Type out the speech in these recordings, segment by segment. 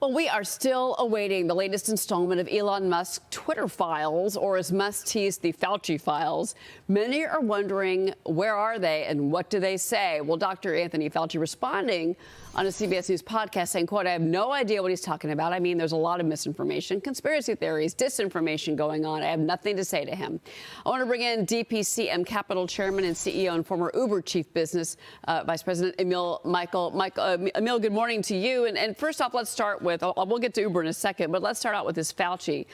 Well, we are still awaiting the latest installment of Elon Musk's Twitter files, or as Musk teased, the Fauci files. Many are wondering, where are they and what do they say? Well, Dr. Anthony Fauci responding on a CBS News podcast saying, quote, I have no idea what he's talking about. I mean, there's a lot of misinformation, conspiracy theories, disinformation going on. I have nothing to say to him. I want to bring in DPCM Capital Chairman and CEO and former Uber Chief Business Vice President Emil Michael. Emil, good morning to you. And first off, let's start with, we'll get to Uber in a second, but let's start out with this Fauci.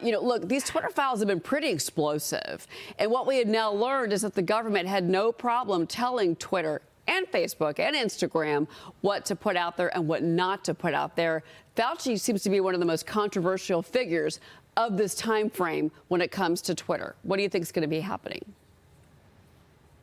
Look, these Twitter files have been pretty explosive. And what we had now learned is that the government had no problem telling Twitter and Facebook and Instagram what to put out there and what not to put out there. Fauci seems to be one of the most controversial figures of this time frame when it comes to Twitter. What do you think is going to be happening?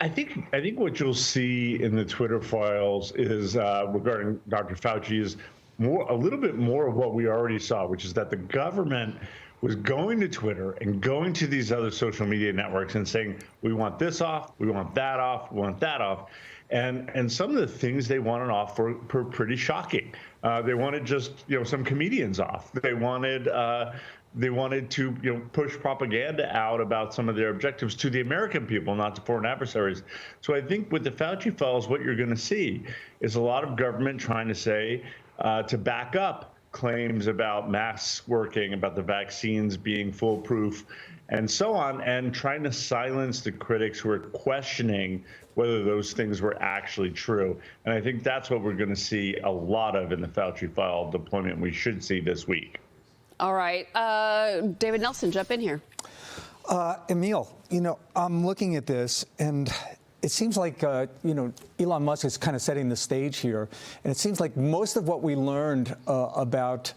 I think what you'll see in the Twitter files is regarding Dr. Fauci is a little bit more of what we already saw, which is that the government was going to Twitter and going to these other social media networks and saying, we want this off, we want that off, we want that off. And some of the things they wanted off were pretty shocking. They wanted just, some comedians off. They wanted to, push propaganda out about some of their objectives to the American people, not to foreign adversaries. So I think with the Fauci files, what you're going to see is a lot of government trying to say, to back up claims about masks working, about the vaccines being foolproof, and so on, and trying to silence the critics who are questioning whether those things were actually true. And I think that's what we're going to see a lot of in the Fauci file deployment we should see this week. All right. David Nelson, jump in here. Emil, I'm looking at this, and it seems like, Elon Musk is kind of setting the stage here. And it seems like most of what we learned about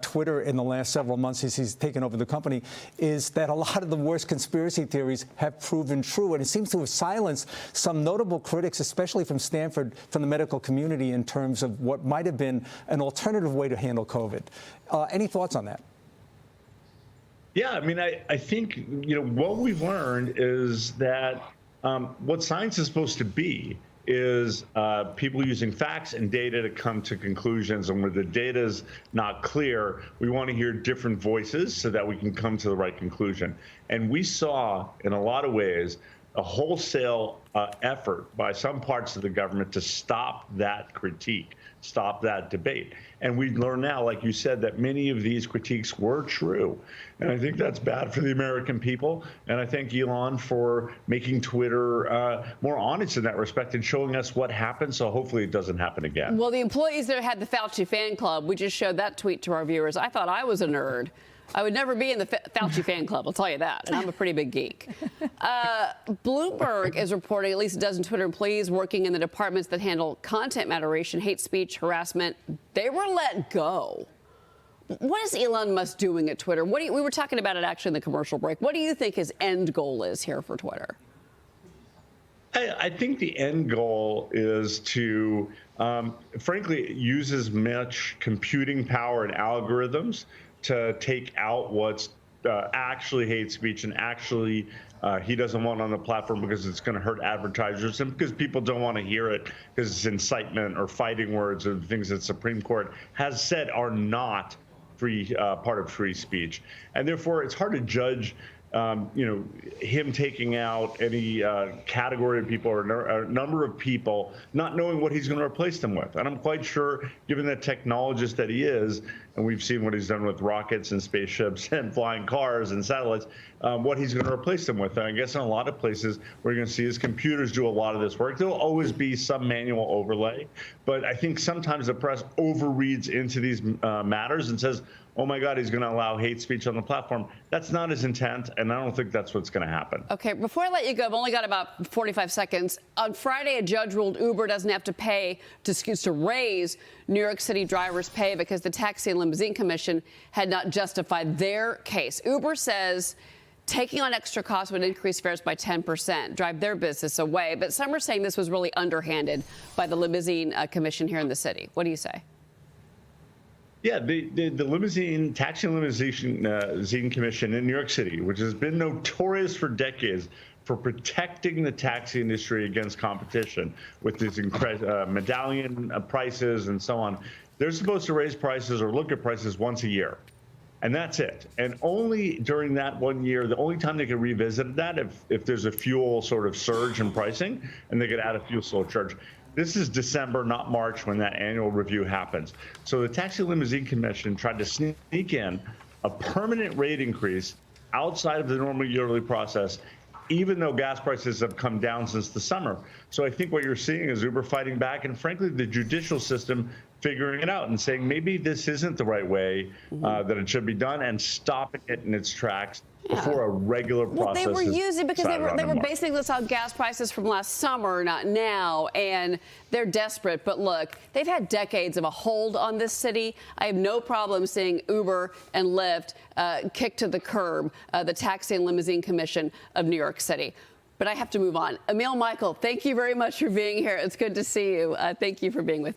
Twitter in the last several months since he's taken over the company is that a lot of the worst conspiracy theories have proven true. And it seems to have silenced some notable critics, especially from Stanford, from the medical community, in terms of what might have been an alternative way to handle COVID. Any thoughts on that? Yeah, I mean, I think, what we've learned is that what science is supposed to be is people using facts and data to come to conclusions. And where the data is not clear, we want to hear different voices so that we can come to the right conclusion. And we saw, in a lot of ways, a wholesale effort by some parts of the government to stop that critique, stop that debate. And we learn now, like you said, that many of these critiques were true. And I think that's bad for the American people. And I thank Elon for making Twitter more honest in that respect and showing us what happened. So hopefully it doesn't happen again. Well, the employees that had the Fauci fan club, we just showed that tweet to our viewers. I thought I was a nerd. I would never be in the Fauci fan club, I'll tell you that. And I'm a pretty big geek. Bloomberg is reporting at least a dozen Twitter employees working in the departments that handle content moderation, hate speech, harassment. They were let go. What is Elon Musk doing at Twitter? We were talking about it actually in the commercial break. What do you think his end goal is here for Twitter? I think the end goal is to, frankly, use as much computing power and algorithms to take out what's actually hate speech and actually he doesn't want on the platform because it's going to hurt advertisers and because people don't want to hear it because it's incitement or fighting words or things that Supreme Court has said are not part of free speech. And therefore, it's hard to judge him taking out any category of people or a number of people, not knowing what he's going to replace them with. And I'm quite sure, given the technologist that he is, and we've seen what he's done with rockets and spaceships and flying cars and satellites, what he's going to replace them with. And I guess in a lot of places, we're going to see his computers do a lot of this work. There'll always be some manual overlay. But I think sometimes the press overreads into these matters and says, oh, my God, he's going to allow hate speech on the platform. That's not his intent, and I don't think that's what's going to happen. Okay, before I let you go, I've only got about 45 seconds. On Friday, a judge ruled Uber doesn't have to raise New York City drivers' pay because the Taxi and Limousine Commission had not justified their case. Uber says taking on extra costs would increase fares by 10%, drive their business away. But some are saying this was really underhanded by the Limousine Commission here in the city. What do you say? Yeah, the Taxi and Limousine Commission in New York City, which has been notorious for decades for protecting the taxi industry against competition with these medallion prices and so on. they're supposed to raise prices or look at prices once a year. And that's it. And only during that 1 year, the only time they can revisit that if there's a fuel sort of surge in pricing and they could add a fuel surcharge. This is December, not March, when that annual review happens. So the Taxi Limousine Commission tried to sneak in a permanent rate increase outside of the normal yearly process, even though gas prices have come down since the summer. So I think what you're seeing is Uber fighting back, and frankly, the judicial system figuring it out and saying maybe this isn't the right way that it should be done, and stopping it in its tracks before a regular process. Well, they were using because they were March. basing this on gas prices from last summer, not now, and they're desperate. But look, they've had decades of a hold on this city. I have no problem seeing Uber and Lyft kick to the curb the Taxi and Limousine Commission of New York City. But I have to move on. Emil Michael, thank you very much for being here. It's good to see you. Thank you for being with me.